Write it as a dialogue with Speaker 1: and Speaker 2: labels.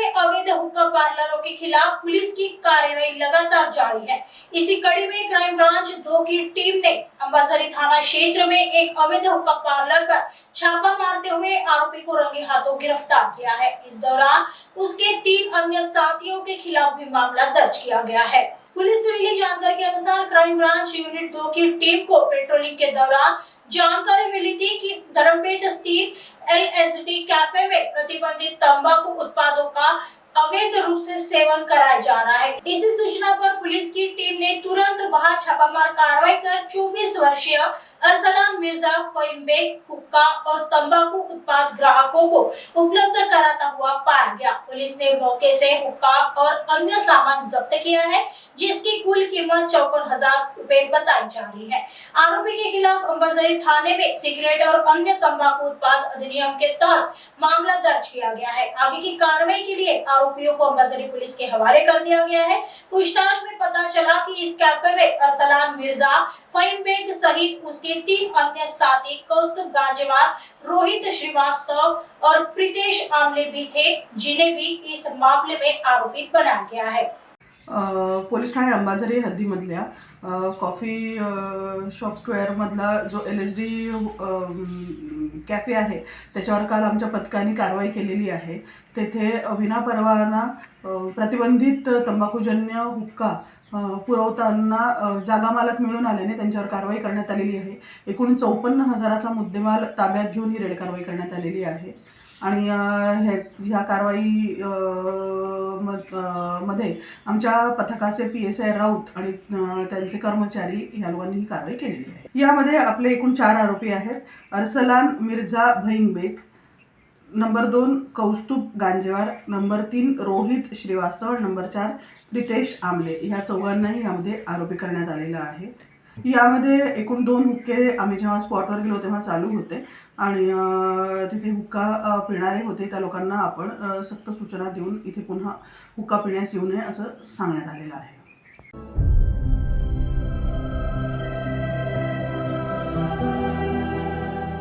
Speaker 1: में अवैध हुक्का पार्लरों के खिलाफ पुलिस की कार्रवाई लगातार जारी है। इसी कड़ी में क्राइम ब्रांच 2 की टीम ने अंबाझरी थाना क्षेत्र में एक अवैध हुक्का पार्लर पर छापा मारते हुए आरोपी को रंगे हाथों गिरफ्तार किया है। इस दौरान उसके 3 अन्य साथियों के खिलाफ भी मामला दर्ज किया गया है। पुलिस से मिली जानकारी के अनुसार क्राइम ब्रांच यूनिट 2 की टीम को पेट्रोलिंग के दौरान जानकारी मिली थी कि धर्मपेट स्थित LSD कैफे में प्रतिबंधित तंबाकू उत्पादों का अवैध रूप से सेवन कराया जा रहा है। इसी सूचना पर पुलिस की टीम ने तुरंत वहां छापामार कार्रवाई कर 24 वर्षीय अरसलान मिर्जा फहीम बेग हुक्का और तंबाकू उत्पाद ग्राहकों को उपलब्ध कराता हुआ पाया गया। पुलिस ने मौके से हुक्का और अन्य सामान जब्त किया है, जिसकी कुल कीमत 54,000 रुपए बताई जा रही है। आरोपी के खिलाफ अंबाझरी थाने में सिगरेट और अन्य तंबाकू उत्पाद अधिनियम के तहत मामला दर्ज किया गया है। आगे की कार्रवाई के लिए आरोपियों को अंबाझरी पुलिस के हवाले कर दिया गया है। पूछताछ में पता चला कि इस कैफे में अरसलान मिर्जा फहीम बेग सहित उसके 3 अन्य साथी कौस्तुभ गांजेवार, रोहित श्रीवास्तव और प्रीतेश आमले भी थे, जिन्हें भी इस मामले में आरोपी बनाया गया है।
Speaker 2: पोलीस ठाणे अंबाझरी हद्दीमधल्या कॉफी शॉप स्क्वेअरमधला जो LSD कॅफे आहे त्याच्यावर काल आमच्या पथकाने कारवाई केलेली आहे। तेथे विनापरवाना प्रतिबंधित तंबाखूजन्य हुक्का पुरवताना जागा मालक मिळून आल्याने त्यांच्यावर कारवाई करण्यात आलेली आहे। एकूण 54,000चा मुद्देमाल ताब्यात घेऊन ही रेड कारवाई करण्यात आलेली आहे। आणि ह्या कारवाई मध्ये आमच्या पथकाचे PSI राऊत आणि त्यांचे कर्मचारी या लोकांनी ही कारवाई केलेली आहे। यामध्ये आपले एकूण 4 आरोपी आहेत। अरसलान मिर्जा फहीम बेग, नंबर 2 कौस्तुभ गांजेवार, नंबर 3 रोहित श्रीवास्तव, नंबर 4 प्रीतेश आमले, ह्या चौघांनाही यामध्ये आरोपी करण्यात आलेला आहे। यामध्ये एकूण 2 हुक्के आम्ही जेव्हा स्पॉटवर गेलो तेव्हा चालू होते आणि तिथे हुक्का पिणारे होते त्या लोकांना आपण सक्त सूचना देऊन इथे पुन्हा हुक्का पिण्यास येऊ नये असं सांगण्यात आलेलं आहे।